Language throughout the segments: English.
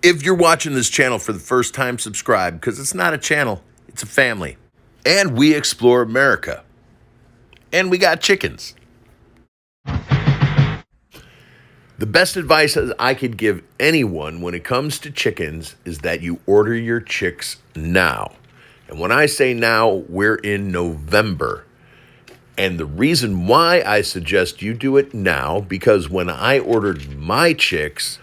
If you're watching this channel for the first time, subscribe, because it's not a channel, it's a family. And we explore America. And we got chickens. The best advice I could give anyone when it comes to chickens is that you order your chicks now. And when I say now, we're in November. And the reason why I suggest you do it now, because when I ordered my chicks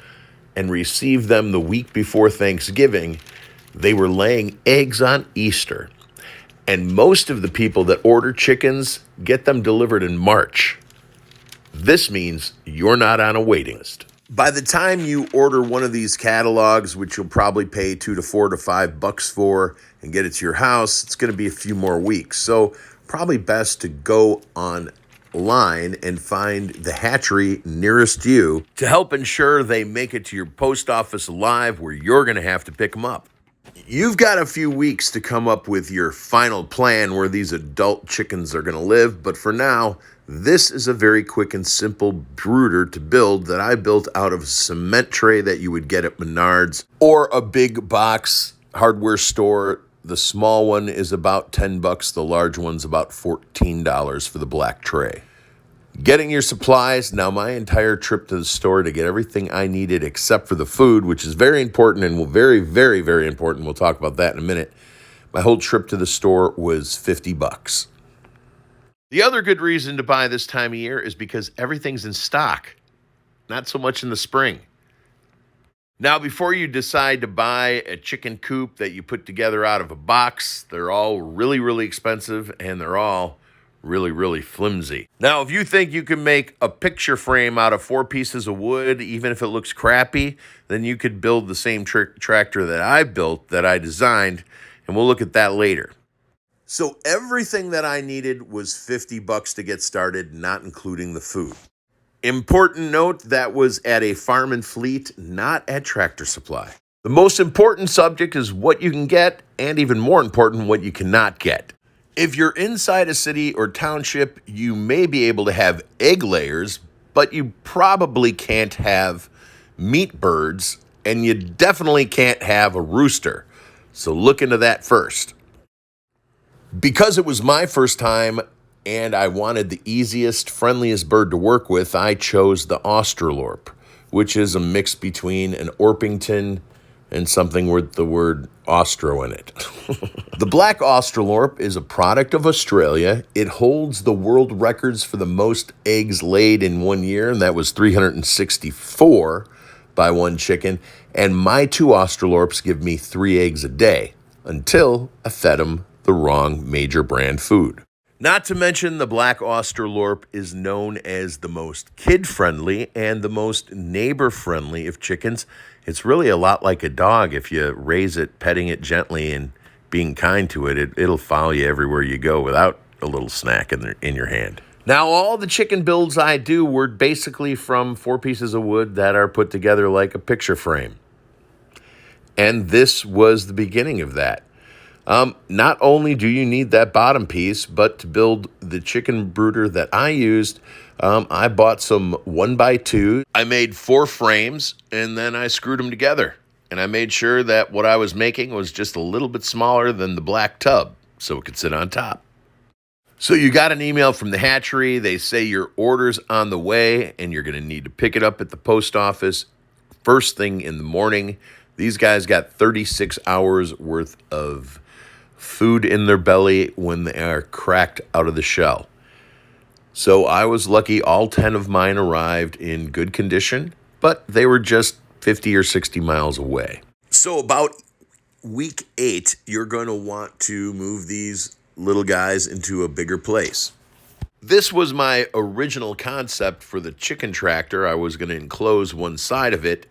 and received them the week before Thanksgiving, they were laying eggs on Easter. And most of the people that order chickens get them delivered in March. This means you're not on a waiting list. By the time you order one of these catalogs, which you'll probably pay $2 to $4 to $5 for and get it to your house, it's going to be a few more weeks. So probably best to go online and find the hatchery nearest you to help ensure they make it to your post office alive, where you're going to have to pick them up. You've got a few weeks to come up with your final plan where these adult chickens are going to live, but for now, this is a very quick and simple brooder to build that I built out of a cement tray that you would get at Menards or a big box hardware store. The small one is about $10, the large one's about $14 for the black tray. Getting your supplies. Now, my entire trip to the store to get everything I needed except for the food, which is very important and very, very, very important. We'll talk about that in a minute. My whole trip to the store was $50. The other good reason to buy this time of year is because everything's in stock, not so much in the spring. Now, before you decide to buy a chicken coop that you put together out of a box, they're all really, really expensive, and they're all really, really flimsy. Now, if you think you can make a picture frame out of 4 pieces of wood, even if it looks crappy, then you could build the same tractor that I built, that I designed, and we'll look at that later. So everything that I needed was $50 to get started, not including the food. Important note, that was at a farm and fleet, not at Tractor Supply. The most important subject is what you can get, and even more important, what you cannot get. If you're inside a city or township, you may be able to have egg layers, but you probably can't have meat birds, and you definitely can't have a rooster. So look into that first. Because it was my first time and I wanted the easiest, friendliest bird to work with, I chose the Australorp, which is a mix between an Orpington and something with the word Austro in it. The black Australorp is a product of Australia. It holds the world records for the most eggs laid in 1 year, and that was 364 by one chicken. And my 2 Australorps give me 3 eggs a day until I fed them the wrong major brand food. Not to mention, the black Australorp is known as the most kid-friendly and the most neighbor-friendly of chickens. It's really a lot like a dog. If you raise it, petting it gently and being kind to it, it'll follow you everywhere you go without a little snack in your hand. Now, all the chicken builds I do were basically from 4 pieces of wood that are put together like a picture frame. And this was the beginning of that. Not only do you need that bottom piece, but to build the chicken brooder that I used, I bought some 1x2. I made 4 frames, and then I screwed them together. And I made sure that what I was making was just a little bit smaller than the black tub, so it could sit on top. So you got an email from the hatchery. They say your order's on the way, and you're going to need to pick it up at the post office first thing in the morning. These guys got 36 hours worth of food in their belly when they are cracked out of the shell. So I was lucky all 10 of mine arrived in good condition, but they were just 50 or 60 miles away. So about week 8, you're going to want to move these little guys into a bigger place. This was my original concept for the chicken tractor. I was going to enclose one side of it.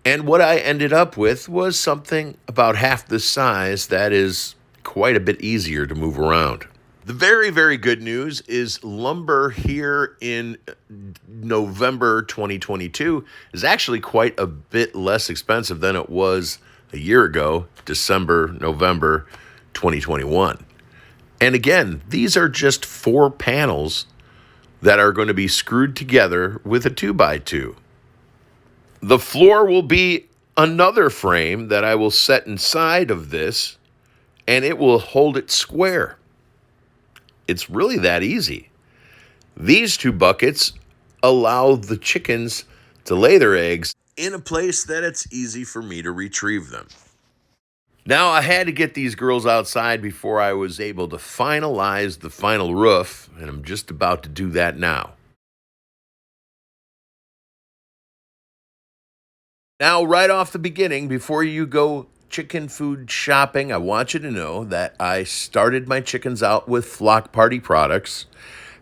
And what I ended up with was something about half the size that is quite a bit easier to move around. The very, very good news is lumber here in November 2022 is actually quite a bit less expensive than it was a year ago, November 2021. And again, these are just 4 panels that are going to be screwed together with a 2x2. The floor will be another frame that I will set inside of this, and it will hold it square. It's really that easy. These two buckets allow the chickens to lay their eggs in a place that it's easy for me to retrieve them. Now, I had to get these girls outside before I was able to finalize the final roof, and I'm just about to do that now. Now, right off the beginning, before you go chicken food shopping, I want you to know that I started my chickens out with Flock Party products.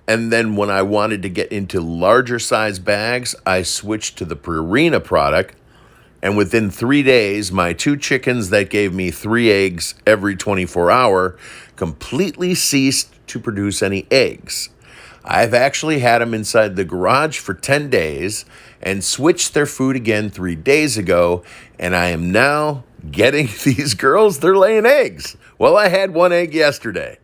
And then when I wanted to get into larger size bags, I switched to the Purina product. And within 3 days, my two chickens that gave me 3 eggs every 24 hour completely ceased to produce any eggs. I've actually had them inside the garage for 10 days and switched their food again 3 days ago. And I am now getting these girls, they're laying eggs. Well, I had 1 egg yesterday.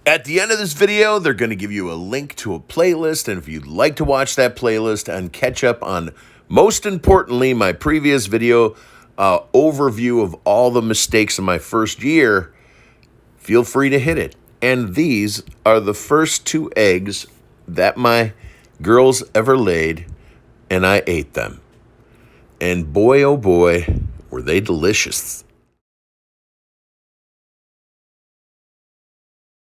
At the end of this video, they're going to give you a link to a playlist, and if you'd like to watch that playlist and catch up on, most importantly, my previous video overview of all the mistakes of my first year, feel free to hit it. And these are the first 2 eggs that my girls ever laid, and I ate them. And boy, oh boy, were they delicious.